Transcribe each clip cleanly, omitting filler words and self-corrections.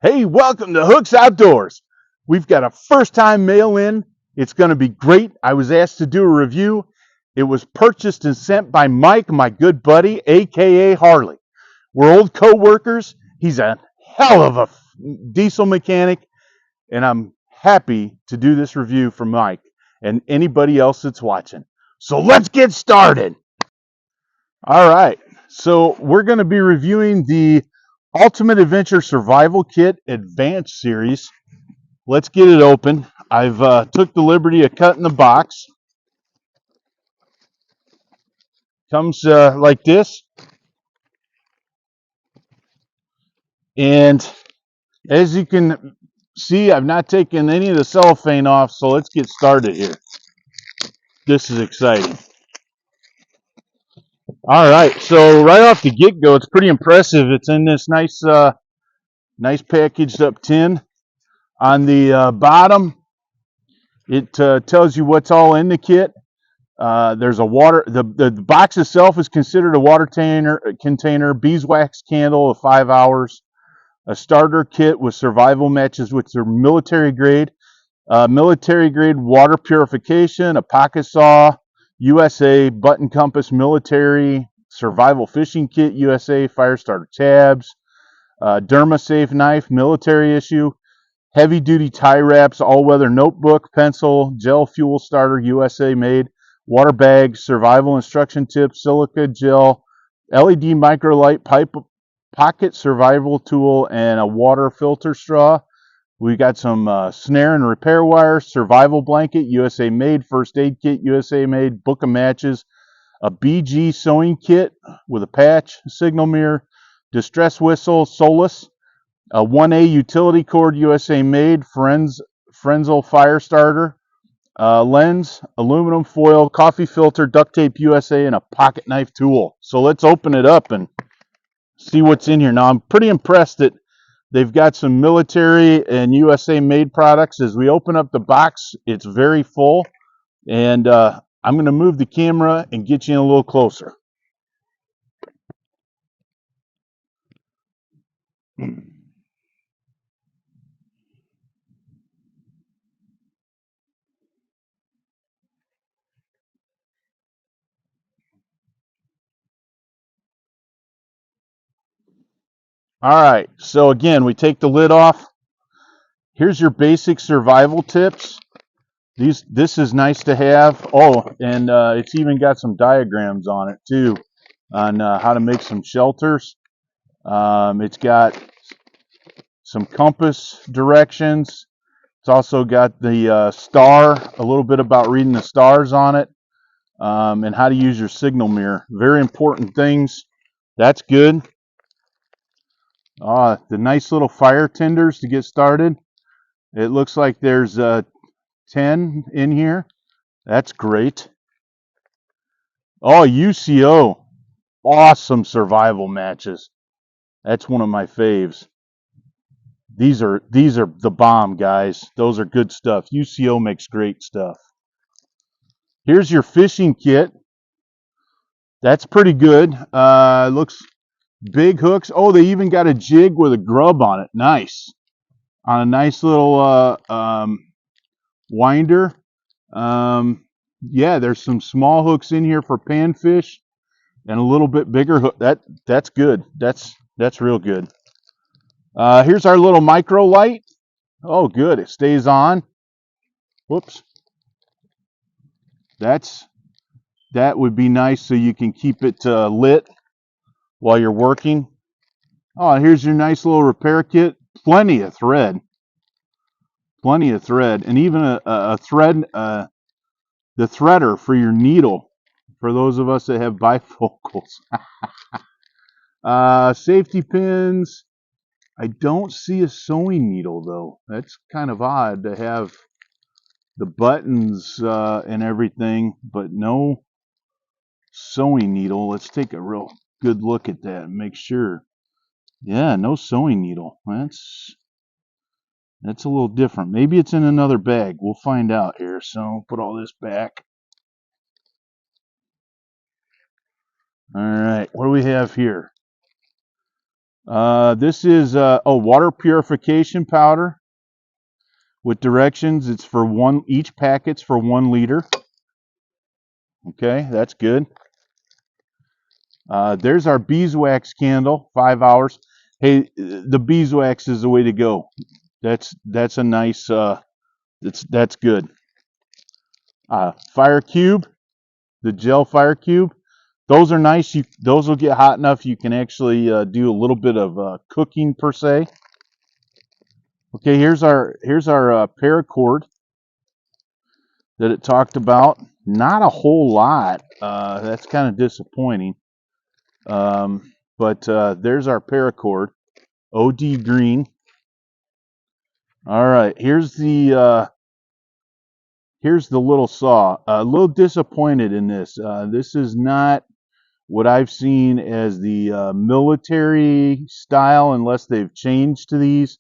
Hey, welcome to Hooks Outdoors. We've got a first time mail in. It's going to be great. I was asked to do a review. It was purchased and sent by Mike, my good buddy, aka Harley. We're old co workers. He's a hell of a diesel mechanic, and I'm happy to do this review for Mike and anybody else that's watching. So let's get started. All right. So we're going to be reviewing the Ultimate Adventure Survival Kit Advanced Series. Let's get it open. I've took the liberty of cutting the box. Comes like this. And as you can see, I've not taken any of the cellophane off, so let's get started here. This is exciting. All right, so right off the get-go, it's pretty impressive. It's in this nice packaged up tin. On the bottom, it tells you what's all in the kit. There's a water. The box itself is considered a water container. Beeswax candle of 5 hours. A starter kit with survival matches, which are military grade. Military grade water purification. A pocket saw, USA. Button compass, military. Survival fishing kit, USA. Fire starter tabs. Dermasafe knife, military issue. Heavy duty tie wraps, all weather notebook, pencil, gel fuel starter, USA made. Water bag, survival instruction tips, silica gel, LED microlight pipe pocket survival tool, and a water filter straw. We got some snare and repair wire, survival blanket, USA made, first aid kit, USA made, book of matches, a BG sewing kit with a patch, signal mirror, distress whistle, Solus, a 1A utility cord, USA made, Frenzel fire starter, lens, aluminum foil, coffee filter, duct tape, USA, and a pocket knife tool. So let's open it up and see what's in here. Now, I'm pretty impressed that they've got some military and USA made products. As we open up the box, it's very full, and I'm going to move the camera and get you in a little closer. All right, so again, we take the lid off. Here's your basic survival tips. This is nice to have. Oh, and it's even got some diagrams on it too, on how to make some shelters. It's got some compass directions. It's also got the star, a little bit about reading the stars on it, and how to use your signal mirror. Very important things. That's good. The nice little fire tenders to get started. It looks like there's 10 in here. That's great. Oh, UCO. Awesome survival matches. That's one of my faves. These are the bomb, guys. Those are good stuff. UCO makes great stuff. Here's your fishing kit. That's pretty good. Looks big hooks. Oh, they even got a jig with a grub on it. Nice. On a nice little winder. Yeah, there's some small hooks in here for panfish and a little bit bigger hook. That's good. That's real good. Here's our little micro light. Oh, good. It stays on. Whoops. That would be nice so you can keep it lit while you're working. Oh, here's your nice little repair kit. Plenty of thread. Plenty of thread. And even a thread, the threader for your needle, for those of us that have bifocals. Safety pins. I don't see a sewing needle, though. That's kind of odd to have the buttons and everything, but no sewing needle. Let's take a real good look at that and make sure. Yeah, no sewing needle. That's a little different. Maybe it's in another bag. We'll find out here. So put all this back. All right, what do we have here? This is water purification powder with directions. It's for one, each packet's for 1 liter. Okay, that's good. There's our beeswax candle, 5 hours. Hey, the beeswax is the way to go. That's a nice. That's good. Fire cube, the gel fire cube. Those are nice. Those will get hot enough you can actually do a little bit of cooking per se. Okay, here's our paracord that it talked about. Not a whole lot. That's kind of disappointing. But there's our paracord, OD green. All right, here's the little saw. A little disappointed in this. This is not what I've seen as the military style, unless they've changed to these.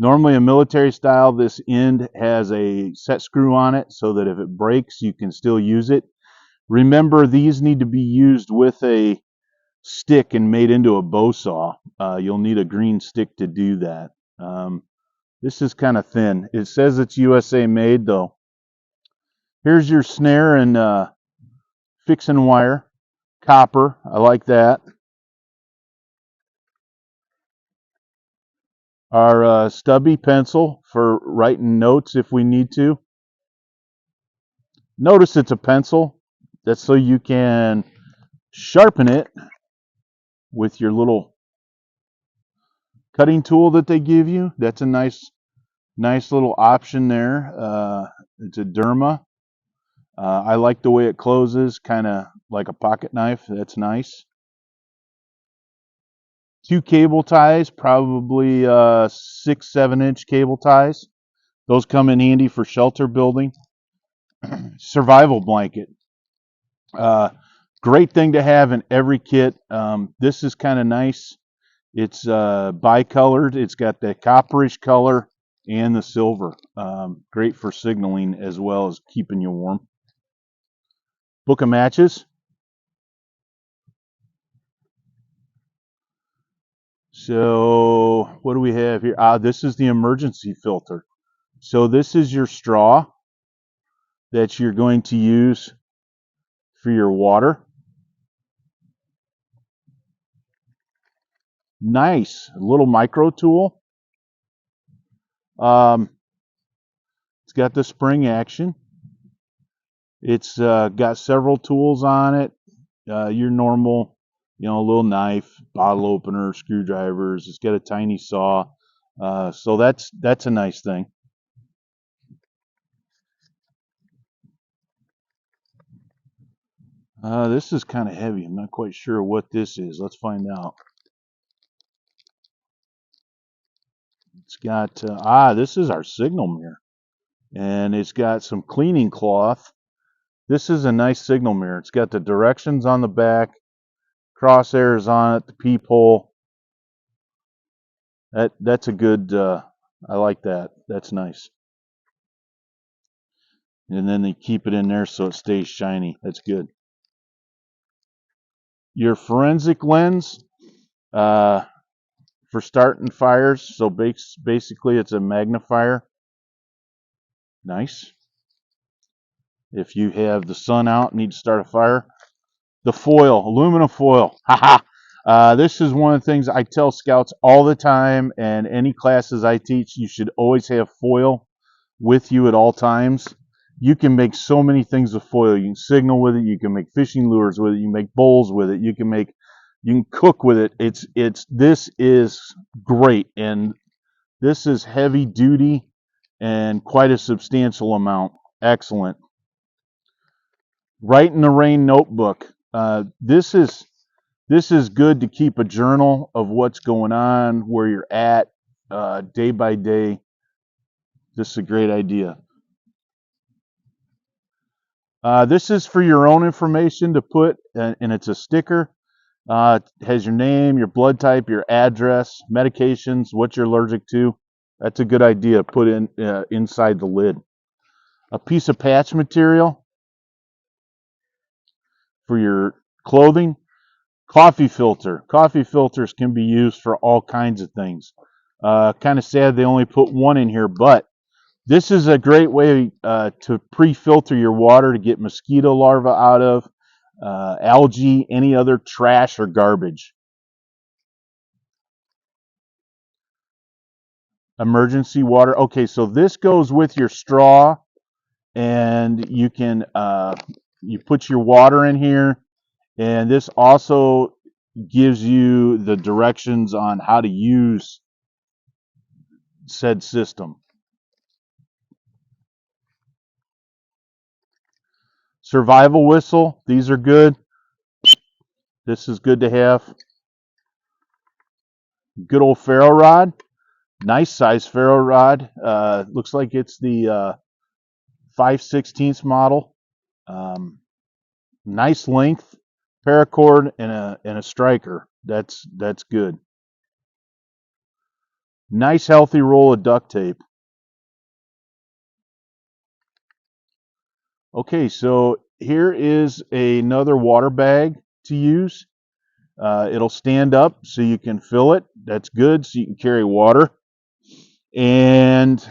Normally, a military style, this end has a set screw on it so that if it breaks, you can still use it. Remember, these need to be used with a stick and made into a bow saw. You'll need a green stick to do that. This is kind of thin. It says it's USA made, though. Here's your snare and fixing wire. Copper, I like that. Our stubby pencil for writing notes if we need to. Notice it's a pencil. That's so you can sharpen it with your little cutting tool that they give you. That's a nice little option there. It's a Derma. I like the way it closes, kind of like a pocket knife. That's nice. 2 cable ties, probably 6-7 inch cable ties. Those come in handy for shelter building. Survival blanket. Great thing to have in every kit. This is kind of nice. It's bicolored. It's got the copperish color and the silver. Great for signaling as well as keeping you warm. Book of matches. So what do we have here? This is the emergency filter. So this is your straw that you're going to use for your water. Nice, a little micro tool. It's got the spring action. It's got several tools on it. Your normal, a little knife, bottle opener, screwdrivers. It's got a tiny saw. So that's a nice thing. This is kind of heavy. I'm not quite sure what this is. Let's find out. It's got, this is our signal mirror. And it's got some cleaning cloth. This is a nice signal mirror. It's got the directions on the back, crosshairs on it, the peephole. That's a good, I like that. That's nice. And then they keep it in there so it stays shiny. That's good. Your forensic lens for starting fires. So basically it's a magnifier. Nice. If you have the sun out and need to start a fire. The foil, aluminum foil. Haha. This is one of the things I tell scouts all the time, and any classes I teach, you should always have foil with you at all times. You can make so many things with foil. You can signal with it. You can make fishing lures with it. You can make bowls with it. You can cook with it. This is great, and this is heavy duty and quite a substantial amount. Excellent. Write in the Rain notebook. This is good to keep a journal of what's going on, where you're at, day by day. This is a great idea. This is for your own information to put, and it's a sticker. It has your name, your blood type, your address, medications, what you're allergic to. That's a good idea. Put in inside the lid. A piece of patch material for your clothing. Coffee filter. Coffee filters can be used for all kinds of things. Kind of sad they only put one in here, but this is a great way to pre-filter your water to get mosquito larvae out of, algae, any other trash or garbage. Emergency water. Okay, so this goes with your straw, and you can you put your water in here, and this also gives you the directions on how to use said system. Survival whistle. These are good. This is good to have. Good old ferro rod. Nice size ferro rod. Looks like it's the 5/16 model. Nice length. Paracord and a striker. That's good. Nice healthy roll of duct tape. Okay, so here is another water bag to use. It'll stand up so you can fill it. That's good, so you can carry water. And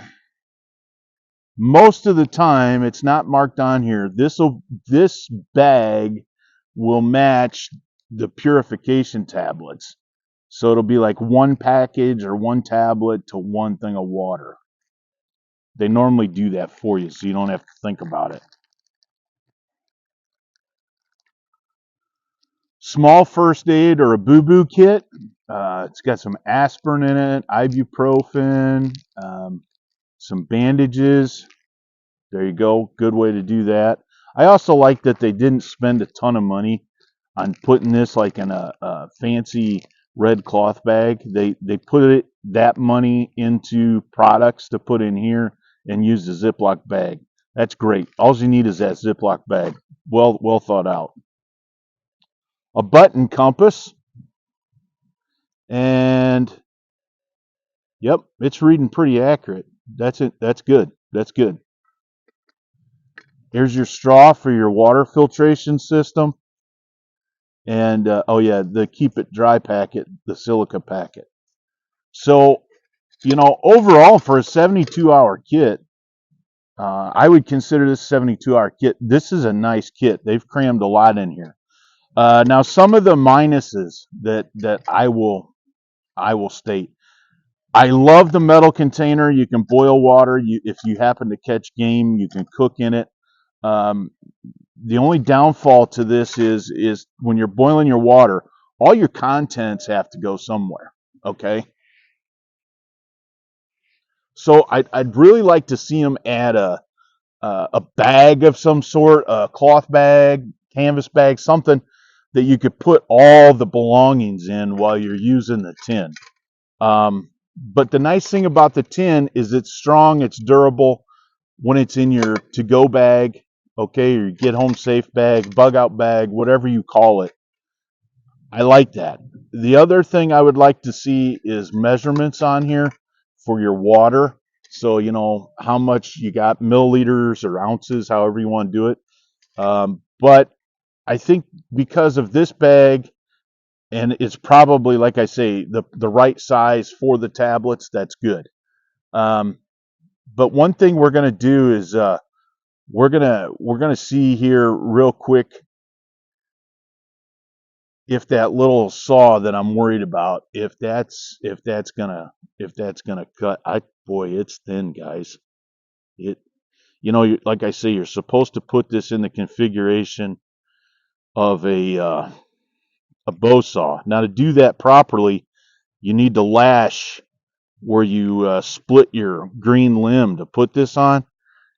most of the time, it's not marked on here. This bag will match the purification tablets. So it'll be like one package or one tablet to one thing of water. They normally do that for you, so you don't have to think about it. Small first aid or a boo-boo kit. It's got some aspirin in it, ibuprofen, some bandages. There you go. Good way to do that. I also like that they didn't spend a ton of money on putting this like in a fancy red cloth bag. They put that money into products to put in here and use the Ziploc bag. That's great. All you need is that Ziploc bag. Well thought out. A button compass, and yep, it's reading pretty accurate. That's it. That's good. That's good. Here's your straw for your water filtration system. And oh yeah, the keep it dry packet, the silica packet. So, overall for a 72-hour kit, I would consider this 72-hour kit. This is a nice kit. They've crammed a lot in here. Now, some of the minuses that I will state. I love the metal container. You can boil water. If you happen to catch game, you can cook in it. The only downfall to this is when you're boiling your water, all your contents have to go somewhere. Okay. So I'd really like to see them add a bag of some sort, a cloth bag, canvas bag, something that you could put all the belongings in while you're using the tin. But the nice thing about the tin is it's strong, it's durable. When it's in your to-go bag, okay, or your get home safe bag, bug out bag, whatever you call it, I like that. The other thing I would like to see is measurements on here for your water. So, how much you got, milliliters or ounces, however you want to do it. But I think because of this bag, and it's probably, like I say, the right size for the tablets, that's good. But one thing we're going to do is we're gonna see here real quick if that little saw that I'm worried about, if that's gonna cut. Boy, it's thin, guys. It like I say, you're supposed to put this in the configuration of a bow saw. Now, to do that properly, you need to lash where you split your green limb to put this on.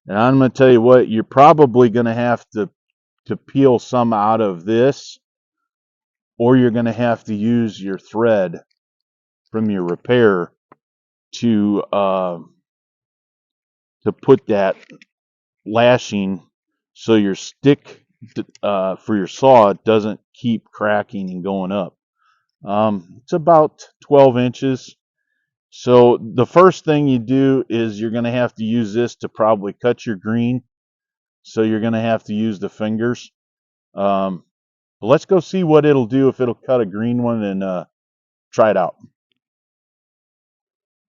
And I'm going to tell you what, you're probably going to have to peel some out of this, or you're going to have to use your thread from your repair to put that lashing so your stick for your saw doesn't keep cracking and going up. It's about 12 inches. So the first thing you do is you're going to have to use this to probably cut your green. So you're going to have to use the fingers. But let's go see what it'll do if it'll cut a green one and try it out.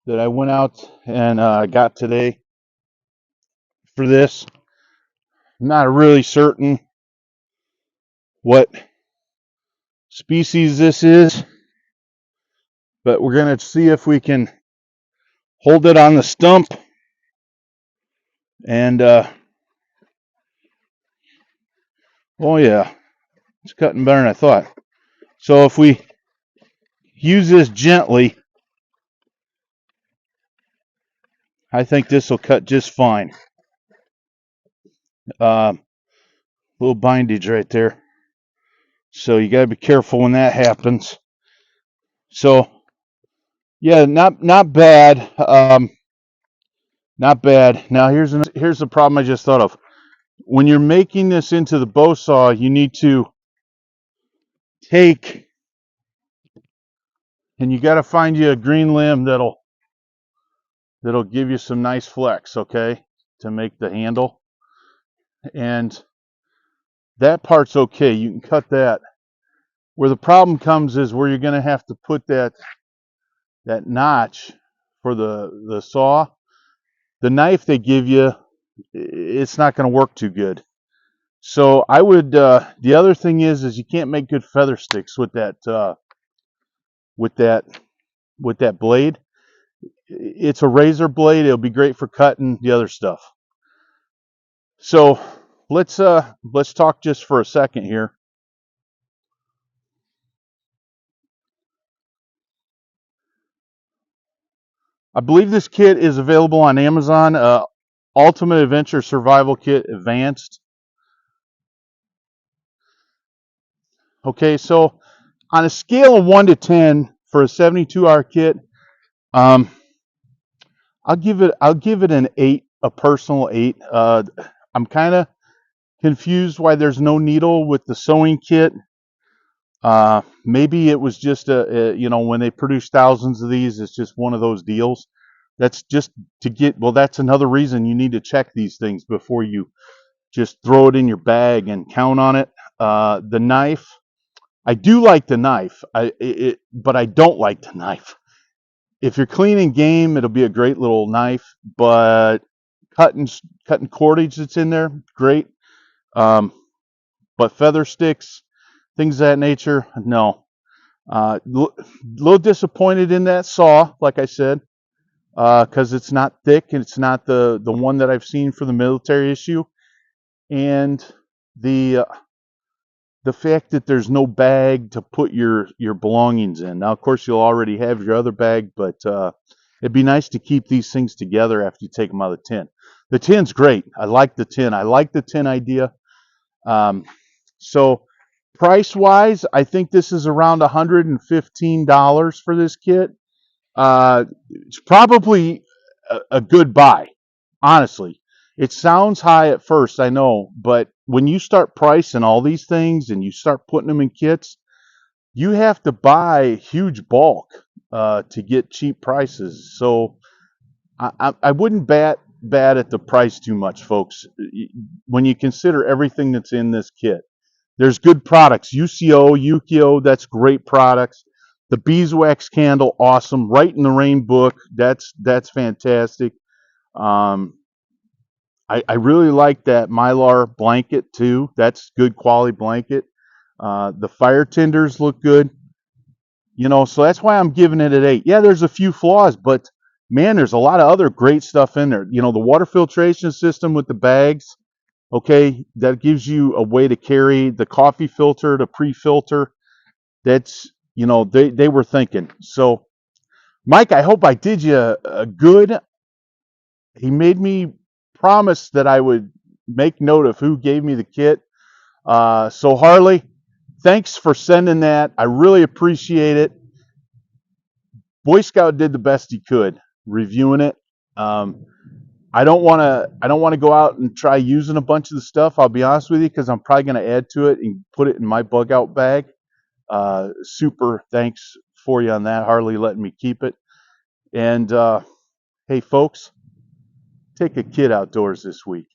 That I went out and got today for this. I'm not really certain what species this is, but we're going to see if we can hold it on the stump and oh yeah, it's cutting better than I thought. So if we use this gently, I think this will cut just fine. Little bindage right there, so you got to be careful when that happens. So yeah, not bad. Not bad. Now here's the problem I just thought of. When you're making this into the bow saw, you need to take and you got to find you a green limb that'll give you some nice flex, okay, to make the handle. And that part's okay. You can cut that. Where the problem comes is where you're going to have to put that notch for the saw. The knife they give you, it's not going to work too good. So I would. The other thing is you can't make good feather sticks with that blade. It's a razor blade. It'll be great for cutting the other stuff. So let's talk just for a second here. I believe this kit is available on Amazon. Ultimate Adventure Survival Kit Advanced. Okay, so on a scale of 1 to 10 for a 72-hour kit, I'll give it an 8, a personal 8. I'm kind of confused why there's no needle with the sewing kit. Maybe it was just when they produce thousands of these, it's just one of those deals. That's just to get, well, that's another reason you need to check these things before you just throw it in your bag and count on it. The knife, I do like the knife, but I don't like the knife. If you're cleaning game, it'll be a great little knife, but cutting cordage that's in there, great. But feather sticks, things of that nature, no. Little disappointed in that saw, like I said, because it's not thick and it's not the one that I've seen for the military issue, and the fact that there's no bag to put your belongings in. Now, of course, you'll already have your other bag, but it'd be nice to keep these things together after you take them out of the tin. The tin's great. I like the tin. I like the tin idea. So price-wise, I think this is around $115 for this kit. It's probably a good buy, honestly. It sounds high at first, I know, but when you start pricing all these things and you start putting them in kits, you have to buy huge bulk to get cheap prices. So I wouldn't bat at the price too much, folks, when you consider everything that's in this kit. There's good products. UCO, Yukio, that's great products. The beeswax candle, awesome. Right in the Rain book, that's fantastic. I really like that Mylar blanket too. That's good quality blanket. The fire tenders look good. So that's why I'm giving it an 8. Yeah, there's a few flaws, but man, there's a lot of other great stuff in there. The water filtration system with the bags, okay, that gives you a way to carry the coffee filter to pre-filter. That's, they were thinking. So, Mike, I hope I did you a good. He made me promise that I would make note of who gave me the kit. So Harley, thanks for sending that. I really appreciate it. Boy Scout did the best he could reviewing it. I don't want to go out and try using a bunch of the stuff. I'll be honest with you, because I'm probably going to add to it and put it in my bug out bag. Super thanks for you on that, Harley, letting me keep it. And hey, folks, take a kid outdoors this week.